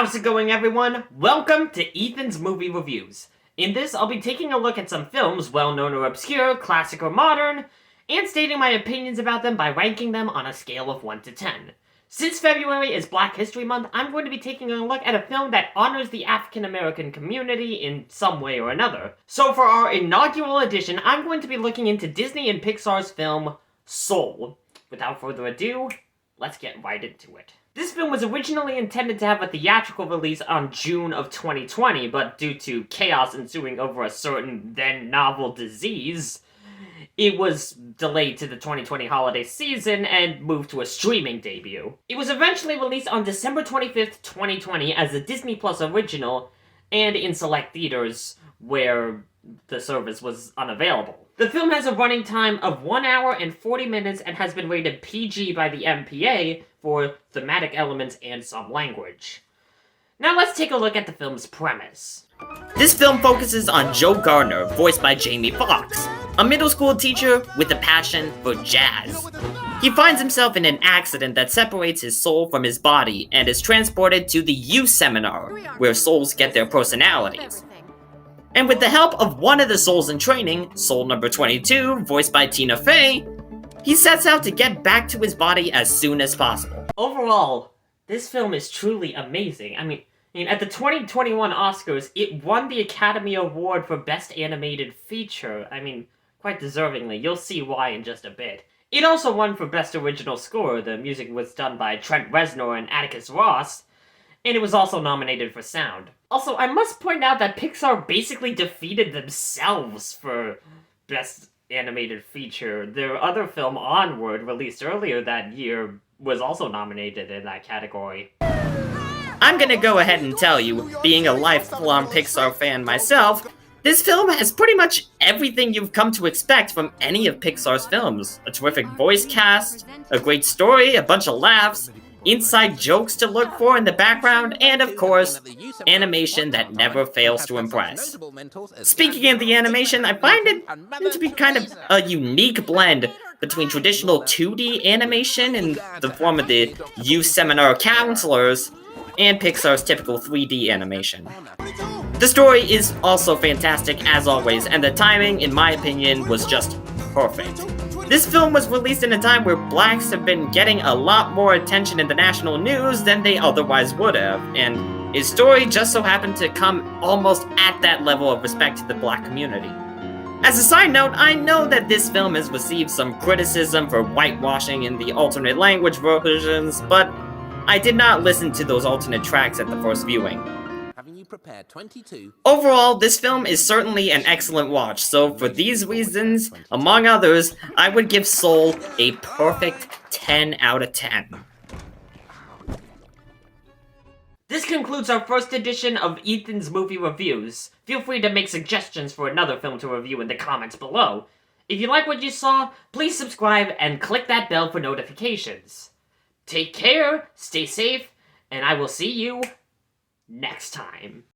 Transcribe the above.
How's it going, everyone? Welcome to Ethan's Movie Reviews. In this, I'll be taking a look at some films, well-known or obscure, classic or modern, and stating my opinions about them by ranking them on a scale of 1 to 10. Since February is Black History Month, I'm going to be taking a look at a film that honors the African-American community in some way or another. So for our inaugural edition, I'm going to be looking into Disney and Pixar's film, Soul. Without further ado, let's get right into it. This film was originally intended to have a theatrical release on June of 2020, but due to chaos ensuing over a certain then-novel disease, it was delayed to the 2020 holiday season and moved to a streaming debut. It was eventually released on December 25th, 2020 as a Disney Plus original and in select theaters where the service was unavailable. The film has a running time of 1 hour and 40 minutes and has been rated PG by the MPA for thematic elements and some language. Now let's take a look at the film's premise. This film focuses on Joe Gardner, voiced by Jamie Foxx, a middle school teacher with a passion for jazz. He finds himself in an accident that separates his soul from his body and is transported to the youth seminar, where souls get their personalities. And with the help of one of the souls in training, soul number 22, voiced by Tina Fey, he sets out to get back to his body as soon as possible. Overall, this film is truly amazing. I mean, at the 2021 Oscars, it won the Academy Award for Best Animated Feature. I mean, quite deservingly. You'll see why in just a bit. It also won for Best Original Score. The music was done by Trent Reznor and Atticus Ross, and it was also nominated for sound. Also, I must point out that Pixar basically defeated themselves for Best Animated Feature. Their other film, Onward, released earlier that year, was also nominated in that category. I'm gonna go ahead and tell you, being a lifelong Pixar fan myself, this film has pretty much everything you've come to expect from any of Pixar's films. A terrific voice cast, a great story, a bunch of laughs, inside jokes to look for in the background, and of course, animation that never fails to impress. Speaking of the animation, I find it to be kind of a unique blend between traditional 2D animation in the form of the youth seminar counselors and Pixar's typical 3D animation. The story is also fantastic as always, and the timing, in my opinion, was just perfect. This film was released in a time where blacks have been getting a lot more attention in the national news than they otherwise would have, and his story just so happened to come almost at that level of respect to the black community. As a side note, I know that this film has received some criticism for whitewashing in the alternate language versions, but I did not listen to those alternate tracks at the first viewing. Prepared 22. Overall, this film is certainly an excellent watch, so for these reasons, among others, I would give Soul a perfect 10 out of 10. This concludes our first edition of Ethan's Movie Reviews. Feel free to make suggestions for another film to review in the comments below. If you like what you saw, please subscribe and click that bell for notifications. Take care, stay safe, and I will see you next time.